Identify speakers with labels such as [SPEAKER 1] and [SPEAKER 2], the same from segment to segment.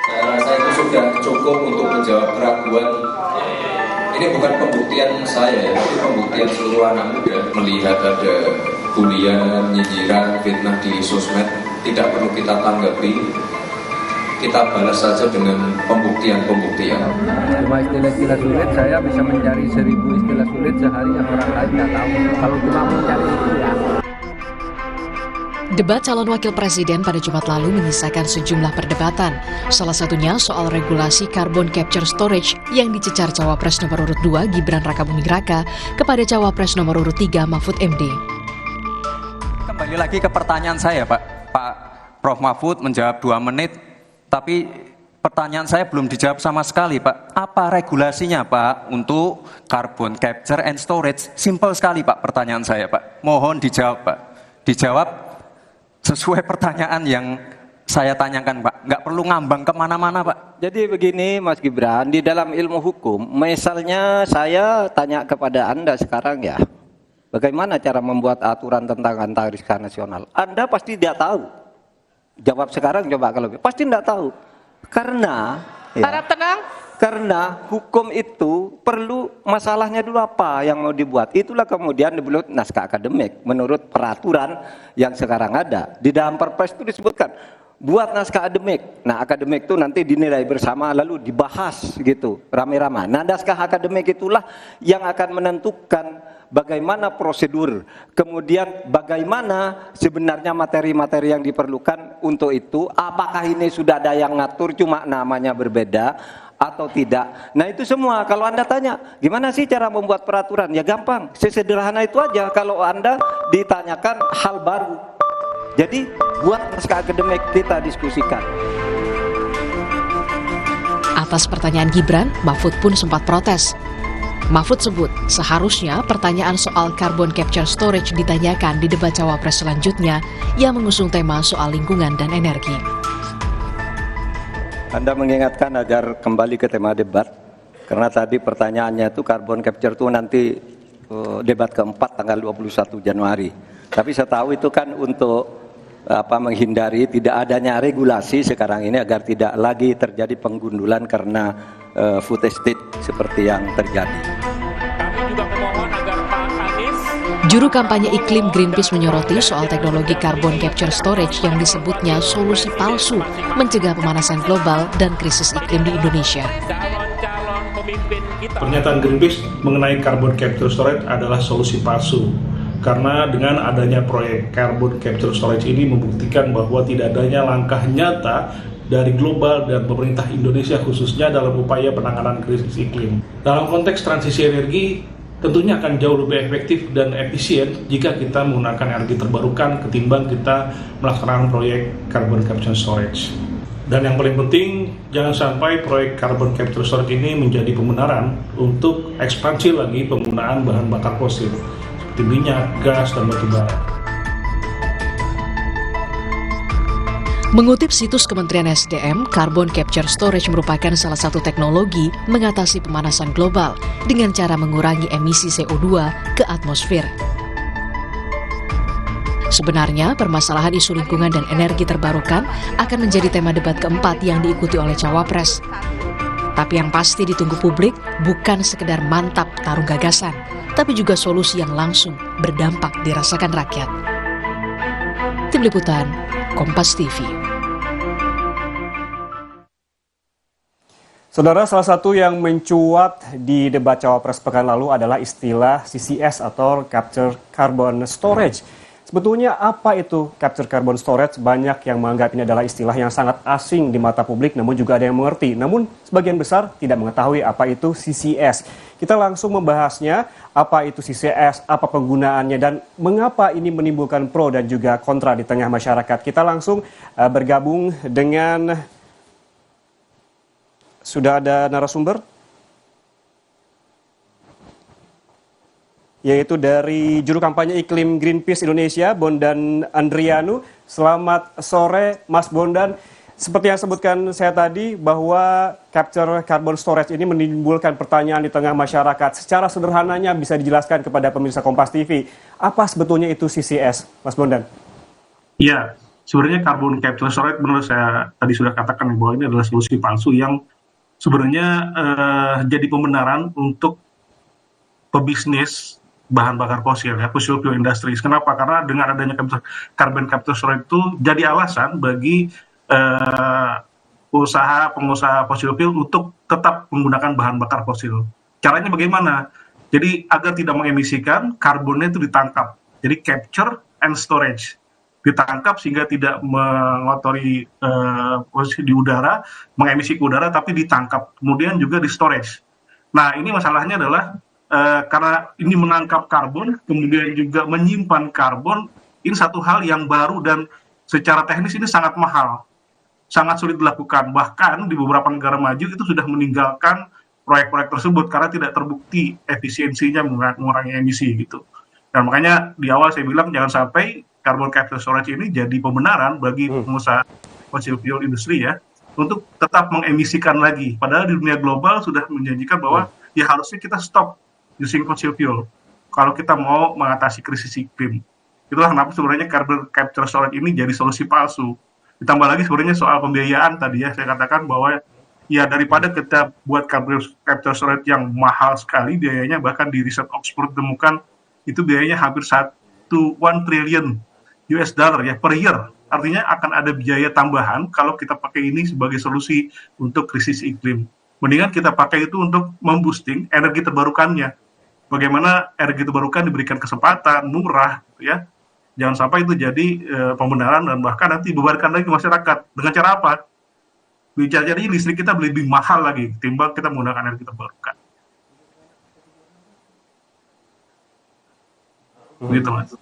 [SPEAKER 1] Saya rasa itu sudah cukup untuk menjawab keraguan. Ini bukan pembuktian saya ya, tapi pembuktian seluruh anak muda melihat ada bulian, nyinyiran, fitnah di sosmed. Tidak perlu kita tanggapi, kita balas saja dengan pembuktian-pembuktian.
[SPEAKER 2] Cuma istilah-istilah sulit, saya bisa mencari 1000 istilah sulit sehari yang orang lain nggak tahu. Kalau cuma mencari itu ya.
[SPEAKER 3] Debat calon wakil presiden pada Jumat lalu menyisakan sejumlah perdebatan. Salah satunya soal regulasi carbon capture storage yang dicecar Cawapres nomor urut 2 Gibran Rakabuming Raka kepada Cawapres nomor urut 3 Mahfud MD.
[SPEAKER 4] Kembali lagi ke pertanyaan saya, Pak Prof. Mahfud menjawab 2 menit, tapi pertanyaan saya belum dijawab sama sekali, Pak. Apa regulasinya, Pak, untuk carbon capture and storage? Simple sekali, Pak, pertanyaan saya, Pak. Mohon dijawab, Pak. Dijawab sesuai pertanyaan yang saya tanyakan, Pak. Nggak perlu ngambang kemana-mana, Pak.
[SPEAKER 2] Jadi begini, Mas Gibran, di dalam ilmu hukum, misalnya saya tanya kepada Anda sekarang ya, bagaimana cara membuat aturan tentang antariksa nasional? Anda pasti tidak tahu. Jawab sekarang, coba kalau pasti tidak tahu. Karena
[SPEAKER 5] harap tenang.
[SPEAKER 2] Karena hukum itu perlu masalahnya dulu apa yang mau dibuat. Itulah kemudian dibuat naskah akademik menurut peraturan yang sekarang ada. Di dalam Perpres itu disebutkan buat naskah akademik. Nah, akademik itu nanti dinilai bersama lalu dibahas gitu rame-rame. Nah, naskah akademik itulah yang akan menentukan bagaimana prosedur, kemudian bagaimana sebenarnya materi-materi yang diperlukan untuk itu, apakah ini sudah ada yang ngatur cuma namanya berbeda atau tidak. Nah, itu semua kalau Anda tanya, gimana sih cara membuat peraturan? Ya gampang, sesederhana itu aja kalau Anda ditanyakan hal baru. Jadi, buat naskah akademik kita diskusikan.
[SPEAKER 3] Atas pertanyaan Gibran, Mahfud pun sempat protes. Mahfud sebut seharusnya pertanyaan soal carbon capture storage ditanyakan di debat Cawapres selanjutnya yang mengusung tema soal lingkungan dan energi.
[SPEAKER 2] Anda mengingatkan agar kembali ke tema debat, karena tadi pertanyaannya itu carbon capture itu nanti debat keempat tanggal 21 Januari. Tapi saya tahu itu kan untuk menghindari tidak adanya regulasi sekarang ini agar tidak lagi terjadi penggundulan karena food estate seperti yang terjadi.
[SPEAKER 5] Kami juga memohon agar Pak Anies.
[SPEAKER 3] Juru kampanye iklim Greenpeace menyoroti soal teknologi carbon capture storage yang disebutnya solusi palsu mencegah pemanasan global dan krisis iklim di Indonesia.
[SPEAKER 5] Calon-calon pemimpin kita.
[SPEAKER 6] Pernyataan Greenpeace mengenai carbon capture storage adalah solusi palsu. Karena dengan adanya proyek carbon capture storage ini membuktikan bahwa tidak adanya langkah nyata dari global dan pemerintah Indonesia khususnya dalam upaya penanganan krisis iklim. Dalam konteks transisi energi, tentunya akan jauh lebih efektif dan efisien jika kita menggunakan energi terbarukan ketimbang kita melaksanakan proyek carbon capture storage. Dan yang paling penting, jangan sampai proyek carbon capture storage ini menjadi pembenaran untuk ekspansi lagi penggunaan bahan bakar fosil seperti minyak, gas, dan batu bara.
[SPEAKER 3] Mengutip situs Kementerian SDM, carbon capture storage merupakan salah satu teknologi mengatasi pemanasan global dengan cara mengurangi emisi CO2 ke atmosfer. Sebenarnya, permasalahan isu lingkungan dan energi terbarukan akan menjadi tema debat keempat yang diikuti oleh Cawapres. Tapi yang pasti ditunggu publik bukan sekedar mantap tarung gagasan, tapi juga solusi yang langsung berdampak dirasakan rakyat. Tim Liputan, Kompas TV.
[SPEAKER 7] Saudara, salah satu yang mencuat di debat Cawapres pekan lalu adalah istilah CCS atau Capture Carbon Storage. Sebetulnya apa itu capture carbon storage? Banyak yang menganggap ini adalah istilah yang sangat asing di mata publik, namun juga ada yang mengerti. Namun sebagian besar tidak mengetahui apa itu CCS. Kita langsung membahasnya, apa itu CCS, apa penggunaannya, dan mengapa ini menimbulkan pro dan juga kontra di tengah masyarakat. Kita langsung bergabung dengan, sudah ada narasumber, yaitu dari juru kampanye iklim Greenpeace Indonesia, Bondan Andrianu. Selamat sore, Mas Bondan. Seperti yang sebutkan saya tadi, bahwa capture carbon storage ini menimbulkan pertanyaan di tengah masyarakat. Secara sederhananya bisa dijelaskan kepada pemirsa Kompas TV, apa sebetulnya itu CCS, Mas Bondan?
[SPEAKER 6] Ya, sebenarnya carbon capture storage menurut saya tadi sudah katakan bahwa ini adalah solusi palsu yang sebenarnya jadi pembenaran untuk pebisnis bahan bakar fosil ya, fossil fuel industries. Kenapa? Karena dengan adanya carbon capture storage itu jadi alasan bagi pengusaha fossil fuel untuk tetap menggunakan bahan bakar fosil. Caranya bagaimana? Jadi agar tidak mengemisikan, karbonnya itu ditangkap. Jadi capture and storage. Ditangkap sehingga tidak mengotori posisi di udara, mengemisi ke udara, tapi ditangkap. Kemudian juga di storage. Nah, ini masalahnya adalah karena ini menangkap karbon, kemudian juga menyimpan karbon, ini satu hal yang baru dan secara teknis ini sangat mahal, sangat sulit dilakukan. Bahkan di beberapa negara maju itu sudah meninggalkan proyek-proyek tersebut karena tidak terbukti efisiensinya mengurangi emisi gitu. Dan makanya di awal saya bilang jangan sampai carbon capture storage ini jadi pembenaran bagi pengusaha fossil fuel industri ya, untuk tetap mengemisikan lagi. Padahal di dunia global sudah menjanjikan bahwa ya harusnya kita stop using fossil fuel kalau kita mau mengatasi krisis iklim. Itulah kenapa sebenarnya carbon capture storage ini jadi solusi palsu. Ditambah lagi sebenarnya soal pembiayaan tadi ya, saya katakan bahwa ya daripada kita buat carbon capture storage yang mahal sekali biayanya, bahkan di riset Oxford temukan itu biayanya hampir 1 trillion US dollar ya per year. Artinya akan ada biaya tambahan kalau kita pakai ini sebagai solusi untuk krisis iklim. Mendingan kita pakai itu untuk memboosting energi terbarukannya. Bagaimana energi terbarukan diberikan kesempatan murah, ya. Jangan sampai itu jadi pembenaran dan bahkan nanti bebankan lagi masyarakat. Dengan cara apa? Jadi listrik kita lebih mahal lagi timbang kita menggunakan energi terbarukan. Begitu, Mas.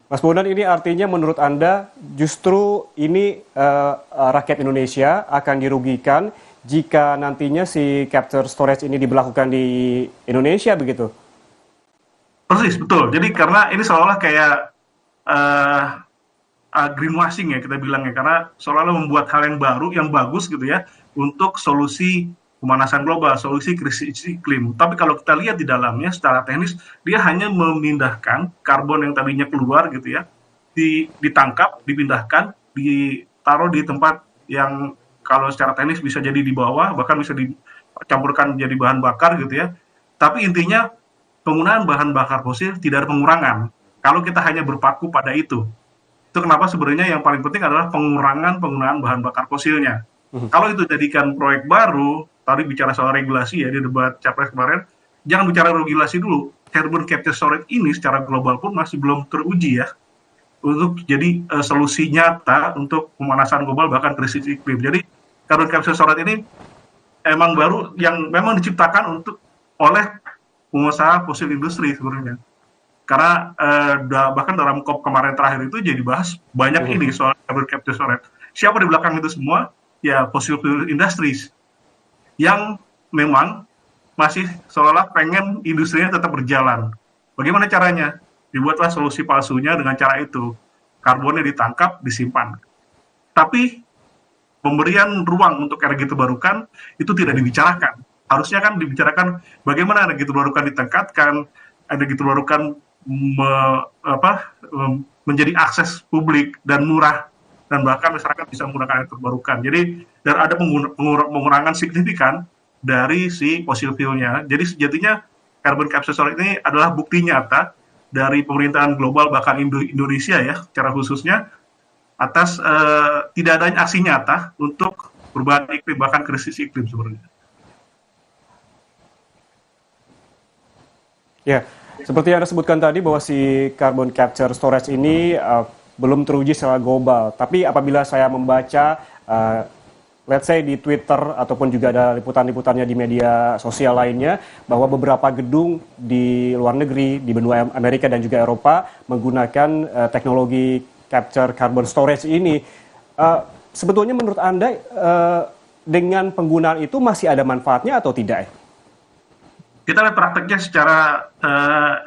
[SPEAKER 7] Mas Bondan, ini artinya menurut Anda justru ini rakyat Indonesia akan dirugikan jika nantinya si capture storage ini diberlakukan di Indonesia begitu?
[SPEAKER 6] Persis, betul. Jadi karena ini seolah-olah kayak greenwashing ya kita bilang ya, karena seolah-olah membuat hal yang baru, yang bagus gitu ya, untuk solusi pemanasan global, solusi krisis iklim. Tapi kalau kita lihat di dalamnya secara teknis, dia hanya memindahkan karbon yang tadinya keluar gitu ya, ditangkap, dipindahkan, ditaruh di tempat yang kalau secara teknis bisa jadi di bawah, bahkan bisa dicampurkan jadi bahan bakar gitu ya. Tapi intinya penggunaan bahan bakar fosil tidak ada pengurangan. Kalau kita hanya berpaku pada itu kenapa sebenarnya yang paling penting adalah pengurangan penggunaan bahan bakar fosilnya. Kalau itu jadikan proyek baru, tadi bicara soal regulasi ya di debat Capres kemarin, jangan bicara regulasi dulu. Carbon capture storage ini secara global pun masih belum teruji ya, untuk jadi solusi nyata untuk pemanasan global bahkan krisis iklim. Jadi carbon capture storage ini emang baru yang memang diciptakan oleh pengusaha fosil industri sebenarnya. Karena bahkan dalam COP kemarin terakhir itu jadi bahas banyak ini soal carbon capture storage. Siapa di belakang itu semua? Ya fossil fuel industries yang memang masih seolah-olah pengen industrinya tetap berjalan. Bagaimana caranya? Dibuatlah solusi palsunya dengan cara itu. Karbonnya ditangkap, disimpan. Tapi pemberian ruang untuk energi terbarukan itu tidak dibicarakan. Harusnya kan dibicarakan bagaimana energi terbarukan ditingkatkan, energi terbarukan menjadi akses publik dan murah, dan bahkan masyarakat bisa menggunakan energi terbarukan. Jadi dan ada pengurangan signifikan dari si fossil fuel-nya. Jadi sejatinya carbon capture storage ini adalah bukti nyata dari pemerintahan global bahkan Indonesia ya secara khususnya atas tidak adanya aksi nyata untuk perubahan iklim bahkan krisis iklim sebenarnya. Ya, seperti yang Anda sebutkan tadi bahwa si carbon capture storage ini belum teruji secara global. Tapi apabila saya membaca, let's say di Twitter ataupun juga ada liputan-liputannya di media sosial lainnya, bahwa beberapa gedung di luar negeri, di benua Amerika dan juga Eropa menggunakan teknologi capture carbon storage ini. Sebetulnya menurut Anda dengan penggunaan itu masih ada manfaatnya atau tidak? Kita lihat prakteknya secara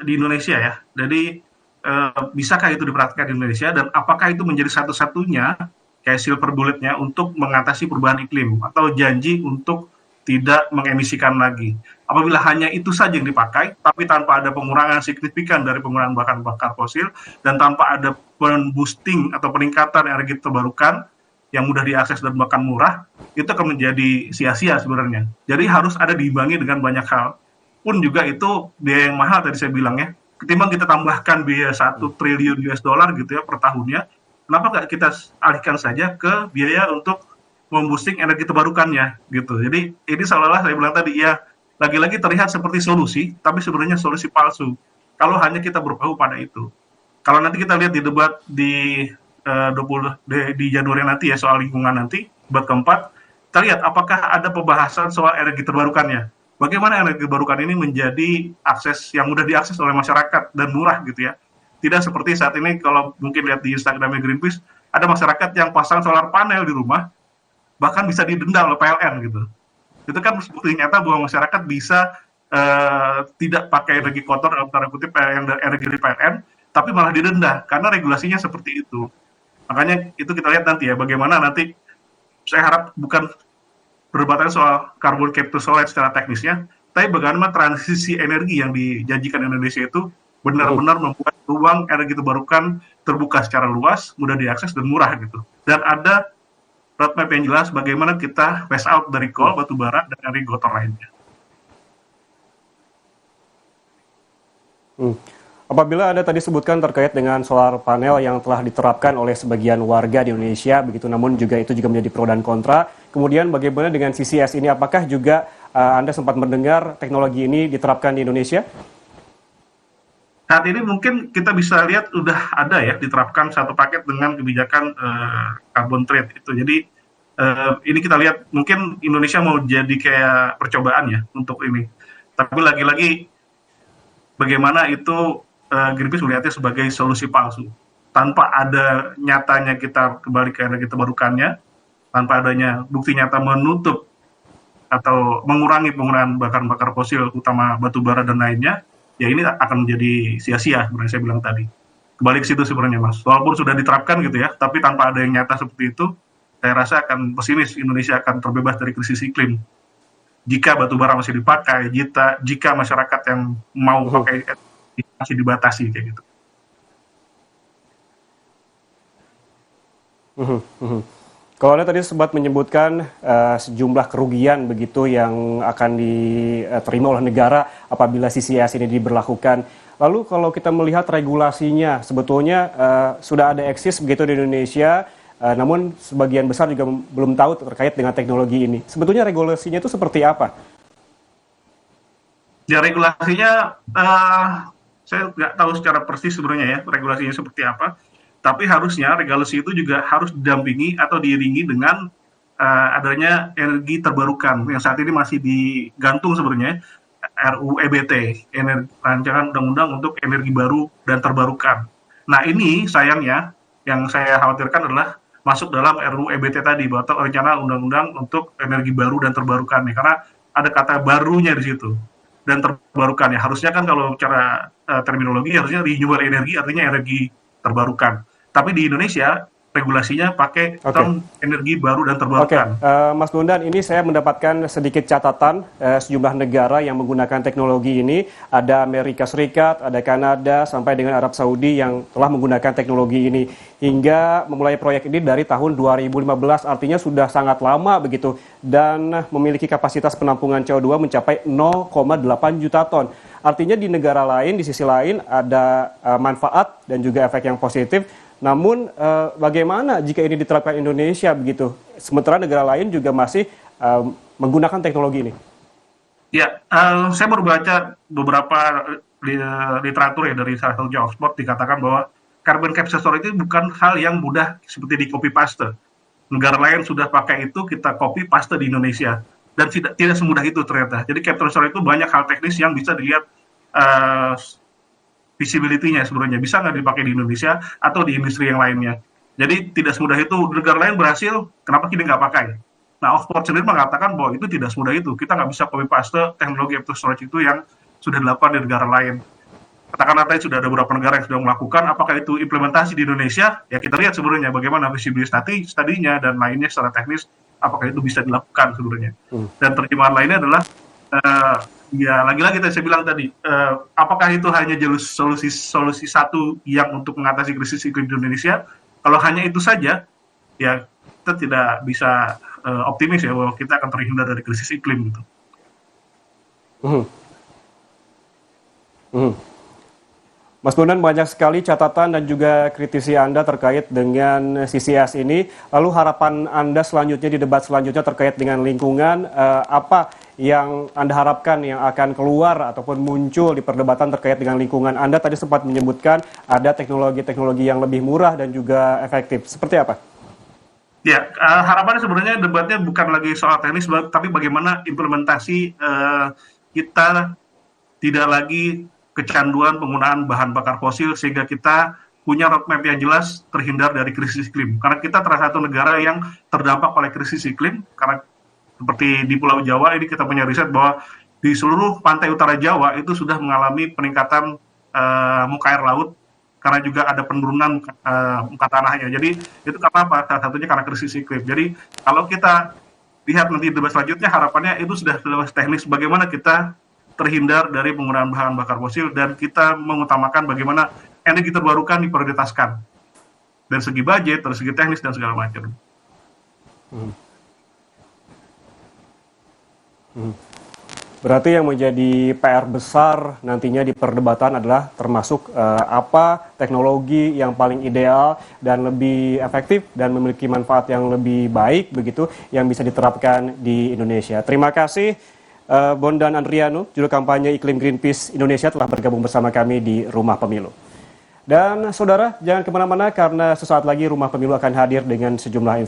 [SPEAKER 6] di Indonesia ya. Jadi bisakah itu dipraktikkan di Indonesia dan apakah itu menjadi satu-satunya kayak silver bulletnya untuk mengatasi perubahan iklim atau janji untuk tidak mengemisikan lagi. Apabila hanya itu saja yang dipakai, tapi tanpa ada pengurangan signifikan dari penggunaan bahan bakar fosil, dan tanpa ada boosting atau peningkatan energi terbarukan yang mudah diakses dan bahkan murah, itu akan menjadi sia-sia sebenarnya. Jadi harus ada diimbangi dengan banyak hal. Pun juga itu biaya yang mahal tadi saya bilang ya. Ketimbang kita tambahkan biaya 1 triliun US dollar gitu ya per tahunnya, kenapa nggak kita alihkan saja ke biaya untuk memboosting energi terbarukannya gitu. Jadi ini seolah-olah saya bilang tadi ya, lagi-lagi terlihat seperti solusi, tapi sebenarnya solusi palsu. Kalau hanya kita berpaku pada itu. Kalau nanti kita lihat di debat di di Januari nanti ya soal lingkungan nanti, debat keempat, kita lihat apakah ada pembahasan soal energi terbarukannya. Bagaimana energi terbarukan ini menjadi akses yang mudah diakses oleh masyarakat dan murah gitu ya. Tidak seperti saat ini kalau mungkin lihat di Instagramnya Greenpeace, ada masyarakat yang pasang solar panel di rumah, bahkan bisa didenda oleh PLN gitu. Itu kan bukti nyata bahwa masyarakat bisa tidak pakai energi kotor dalam tanda kutip energi dari PLN, tapi malah didenda karena regulasinya seperti itu. Makanya itu kita lihat nanti ya bagaimana nanti, saya harap bukan perdebatan soal carbon capture storage secara teknisnya, tapi bagaimana transisi energi yang dijanjikan Indonesia itu benar-benar membuat ruang energi terbarukan terbuka secara luas, mudah diakses dan murah gitu. Dan ada roadmap yang jelas bagaimana kita phase out dari coal, batu bara, dan energi kotor lainnya.
[SPEAKER 7] Apabila Anda tadi sebutkan terkait dengan solar panel yang telah diterapkan oleh sebagian warga di Indonesia, begitu, namun juga itu juga menjadi pro dan kontra. Kemudian bagaimana dengan CCS ini? Apakah juga Anda sempat mendengar teknologi ini diterapkan di Indonesia?
[SPEAKER 6] Saat ini mungkin kita bisa lihat udah ada ya diterapkan satu paket dengan kebijakan carbon trade itu. Jadi ini kita lihat mungkin Indonesia mau jadi kayak percobaan ya untuk ini. Tapi lagi-lagi bagaimana itu Greenpeace melihatnya sebagai solusi palsu. Tanpa ada nyatanya kita kembali ke energi terbarukannya, tanpa adanya bukti nyata menutup atau mengurangi penggunaan bahan bakar fosil, utama batu bara dan lainnya, ya ini akan menjadi sia-sia sebenarnya saya bilang tadi. Kembali ke situ sebenarnya Mas. Walaupun sudah diterapkan gitu ya, tapi tanpa ada yang nyata seperti itu, saya rasa akan pesimis Indonesia akan terbebas dari krisis iklim. Jika batu bara masih dipakai, jika masyarakat yang mau pakai masih dibatasi kayak gitu.
[SPEAKER 7] Kalau Anda tadi sempat menyebutkan sejumlah kerugian begitu yang akan diterima oleh negara apabila CCS ini diberlakukan. Lalu kalau kita melihat regulasinya, sebetulnya sudah ada eksis begitu di Indonesia, namun sebagian besar juga belum tahu terkait dengan teknologi ini. Sebetulnya regulasinya itu seperti apa?
[SPEAKER 6] Ya regulasinya, saya nggak tahu secara persis sebenarnya ya regulasinya seperti apa. Tapi harusnya regulasi itu juga harus didampingi atau diiringi dengan adanya energi terbarukan yang saat ini masih digantung sebenarnya RUU EBT, rancangan undang-undang untuk energi baru dan terbarukan. Nah ini sayangnya yang saya khawatirkan adalah masuk dalam RUU EBT tadi, atau rencana undang-undang untuk energi baru dan terbarukan nih, karena ada kata barunya di situ dan terbarukan ya. Harusnya kan kalau cara terminologi harusnya renewable energi artinya energi terbarukan. Tapi di Indonesia regulasinya pakai term energi baru dan terbarukan.
[SPEAKER 7] Mas Bondan, ini saya mendapatkan sedikit catatan sejumlah negara yang menggunakan teknologi ini. Ada Amerika Serikat, ada Kanada, sampai dengan Arab Saudi yang telah menggunakan teknologi ini. Hingga memulai proyek ini dari tahun 2015, artinya sudah sangat lama begitu. Dan memiliki kapasitas penampungan CO2 mencapai 0,8 juta ton. Artinya di negara lain, di sisi lain ada manfaat dan juga efek yang positif. Namun bagaimana jika ini diterapkan Indonesia begitu? Sementara negara lain juga masih menggunakan teknologi ini.
[SPEAKER 6] Ya, saya baru baca beberapa literatur ya dari salah satu Oxford dikatakan bahwa carbon capture storage itu bukan hal yang mudah seperti di copy paste. Negara lain sudah pakai itu, kita copy paste di Indonesia dan tidak semudah itu ternyata. Jadi capture storage itu banyak hal teknis yang bisa dilihat visibility-nya sebenarnya bisa nggak dipakai di Indonesia atau di industri yang lainnya. Jadi tidak semudah itu. Negara lain berhasil, kenapa kita nggak pakai? Nah, Oxford sendiri mengatakan bahwa itu tidak semudah itu. Kita nggak bisa copy paste teknologi capture storage itu yang sudah dilakukan di negara lain. Katakanlah tadi sudah ada beberapa negara yang sudah melakukan, apakah itu implementasi di Indonesia? Ya kita lihat sebenarnya bagaimana visibility study-nya dan lainnya secara teknis apakah itu bisa dilakukan sebenarnya. Dan terjemahan lainnya adalah ya lagi-lagi saya bilang tadi, apakah itu hanya solusi satu yang untuk mengatasi krisis iklim di Indonesia? Kalau hanya itu saja, ya kita tidak bisa optimis ya bahwa kita akan terhindar dari krisis iklim gitu.
[SPEAKER 7] Mas Bondan, banyak sekali catatan dan juga kritisi Anda terkait dengan CCS ini. Lalu harapan Anda selanjutnya di debat selanjutnya terkait dengan lingkungan, apa yang Anda harapkan yang akan keluar ataupun muncul di perdebatan terkait dengan lingkungan? Anda tadi sempat menyebutkan ada teknologi-teknologi yang lebih murah dan juga efektif. Seperti apa?
[SPEAKER 6] Ya, harapannya sebenarnya debatnya bukan lagi soal teknis, tapi bagaimana implementasi kita tidak lagi kecanduan penggunaan bahan bakar fosil sehingga kita punya roadmap yang jelas terhindar dari krisis iklim. Karena kita salah satu negara yang terdampak oleh krisis iklim, karena seperti di Pulau Jawa ini kita punya riset bahwa di seluruh pantai utara Jawa itu sudah mengalami peningkatan muka air laut karena juga ada penurunan muka tanahnya. Jadi itu karena apa? Salah satunya karena krisis iklim. Jadi kalau kita lihat nanti debat selanjutnya, harapannya itu sudah teknis bagaimana kita terhindar dari penggunaan bahan bakar fosil dan kita mengutamakan bagaimana energi terbarukan diprioritaskan dari segi budget, dari segi teknis dan segala macam.
[SPEAKER 7] Berarti yang menjadi PR besar nantinya di perdebatan adalah termasuk apa teknologi yang paling ideal dan lebih efektif dan memiliki manfaat yang lebih baik begitu yang bisa diterapkan di Indonesia. Terima kasih Bondan Andrianu, juru kampanye iklim Greenpeace Indonesia telah bergabung bersama kami di Rumah Pemilu. Dan saudara, jangan kemana-mana karena sesaat lagi Rumah Pemilu akan hadir dengan sejumlah informasi.